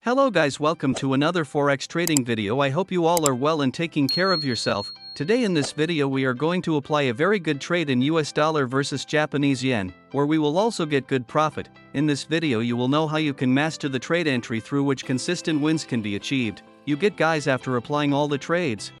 Hello guys, welcome to another Forex trading video. I hope you all are well and taking care of yourself. Today in this video we are going to apply a very good trade in US dollar versus Japanese yen, where we will also get good profit. In this video you will know how you can master the trade entry through which consistent wins can be achieved. You get guys after applying all the trades.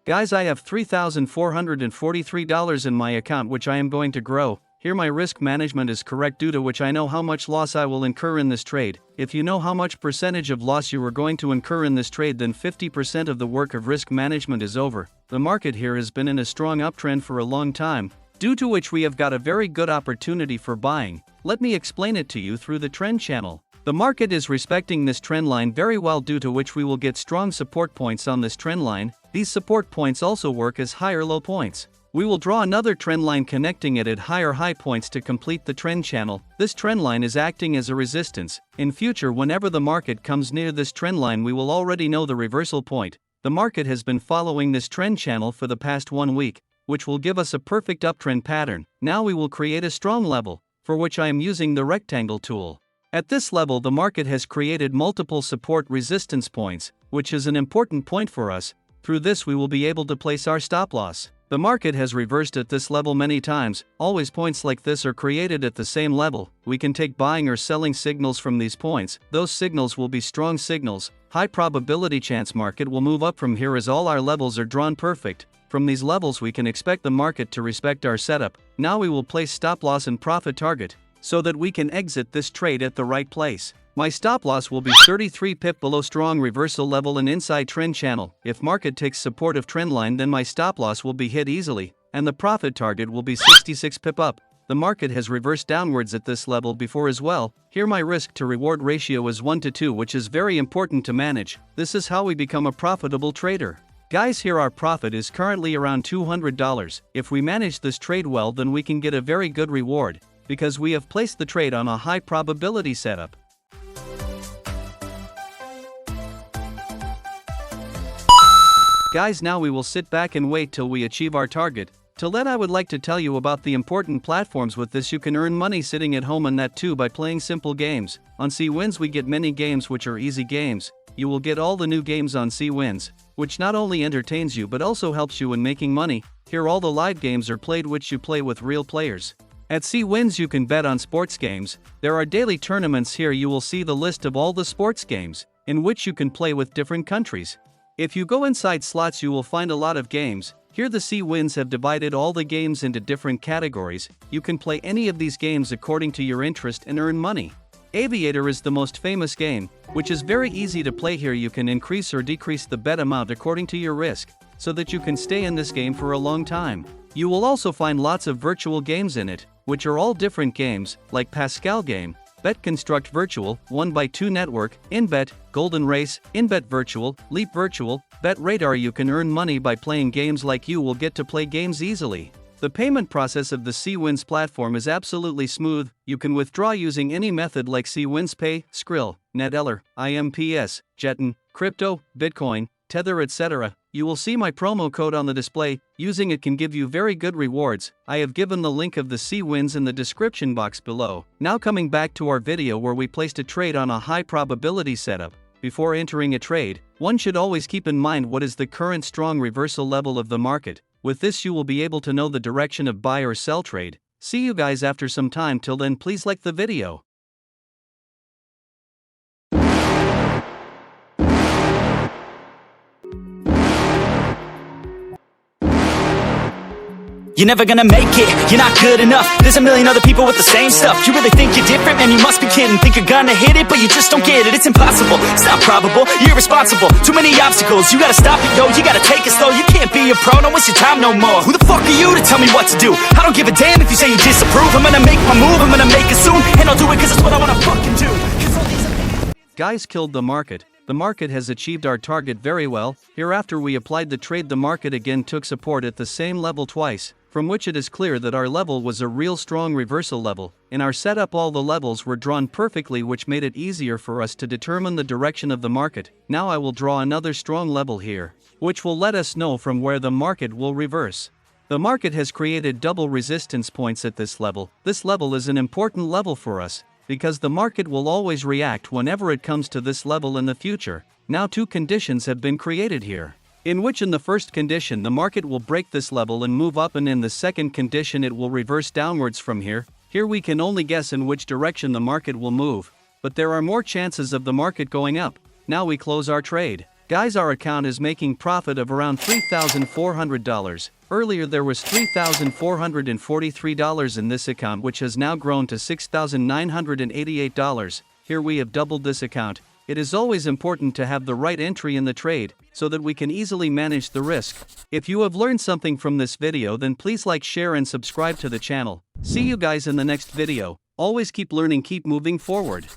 Guys, I have $3,443 in my account which I am going to grow. Here my risk management is correct due to which I know how much loss I will incur in this trade. If you know how much percentage of loss you are going to incur in this trade, then 50% of the work of risk management is over. The market here has been in a strong uptrend for a long time, due to which we have got a very good opportunity for buying. Let me explain it to you through the trend channel. The market is respecting this trend line very well, due to which we will get strong support points on this trend line. These support points also work as higher low points. We will draw another trend line connecting it at higher high points to complete the trend channel. This trend line is acting as a resistance. In future, whenever the market comes near this trend line, we will already know the reversal point. The market has been following this trend channel for the past 1 week, which will give us a perfect uptrend pattern. Now we will create a strong level, for which I am using the rectangle tool. At this level the market has created multiple support resistance points, which is an important point for us. Through this we will be able to place our stop loss. The market has reversed at this level many times. Always points like this are created at the same level. We can take buying or selling signals from these points. Those signals will be strong signals. High probability chance market will move up from here as all our levels are drawn perfect. From these levels we can expect the market to respect our setup. Now we will place stop loss and profit target, so that we can exit this trade at the right place. My stop loss will be 33 pip below strong reversal level and inside trend channel. If market takes support of trend line, then my stop loss will be hit easily, and the profit target will be 66 pip up. The market has reversed downwards at this level before as well. Here my risk to reward ratio is 1:2, which is very important to manage. This is how we become a profitable trader. Guys, here our profit is currently around $200. If we manage this trade well, then we can get a very good reward, because we have placed the trade on a high probability setup. Guys, now we will sit back and wait till we achieve our target. Till then, I would like to tell you about the important platforms. With this you can earn money sitting at home, and that too by playing simple games. On C-Wins we get many games which are easy games. You will get all the new games on C-Wins, which not only entertains you but also helps you in making money. Here all the live games are played which you play with real players. At C-Wins you can bet on sports games. There are daily tournaments. Here you will see the list of all the sports games, in which you can play with different countries. If you go inside slots you will find a lot of games. Here the C-Wins have divided all the games into different categories. You can play any of these games according to your interest and earn money. Aviator is the most famous game, which is very easy to play. Here you can increase or decrease the bet amount according to your risk, so that you can stay in this game for a long time. You will also find lots of virtual games in it, which are all different games, like Pascal game, Bet Construct Virtual, 1x2 Network, InBet, Golden Race, InBet Virtual, Leap Virtual, Bet Radar. You can earn money by playing games. Like you will get to play games easily. The payment process of the C-Wins platform is absolutely smooth. You can withdraw using any method like C-Wins Pay, Skrill, Neteller, IMPS, Jeton, Crypto, Bitcoin, Tether, etc. You will see my promo code on the display. Using it can give you very good rewards. I have given the link of the C-Wins in the description box below. Now coming back to our video where we placed a trade on a high probability setup. Before entering a trade, one should always keep in mind what is the current strong reversal level of the market. With this you will be able to know the direction of buy or sell trade. See you guys after some time. Till then, please like the video. You're never gonna make it, you're not good enough. There's a million other people with the same stuff. You really think you're different? Man, you must be kidding. Think you're gonna hit it, but you just don't get it. It's impossible, it's not probable, you're irresponsible. Too many obstacles, you gotta stop it, yo. You gotta take it slow, you can't be a pro. Don't waste your time no more. Who the fuck are you to tell me what to do? I don't give a damn if you say you disapprove. I'm gonna make my move, I'm gonna make it soon. And I'll do it cause it's what I wanna fucking do. Guys, killed the market. The market has achieved our target very well. Hereafter we applied the trade. The market again took support at the same level twice. from which it is clear that our level was a real strong reversal level. In our setup all the levels were drawn perfectly, which made it easier for us to determine the direction of the market. Now I will draw another strong level here, which will let us know from where the market will reverse. The market has created double resistance points at this level. This level is an important level for us, because the market will always react whenever it comes to this level in the future. Now two conditions have been created here, in which in the first condition the market will break this level and move up, and in the second condition it will reverse downwards from here. Here we can only guess in which direction the market will move, but there are more chances of the market going up. Now we close our trade. Guys, our account is making profit of around $3,400. Earlier there was $3,443 in this account, which has now grown to $6,988. Here we have doubled this account. It is always important to have the right entry in the trade, so that we can easily manage the risk. If you have learned something from this video, then please like, share and subscribe to the channel. See you guys in the next video. Always keep learning, keep moving forward.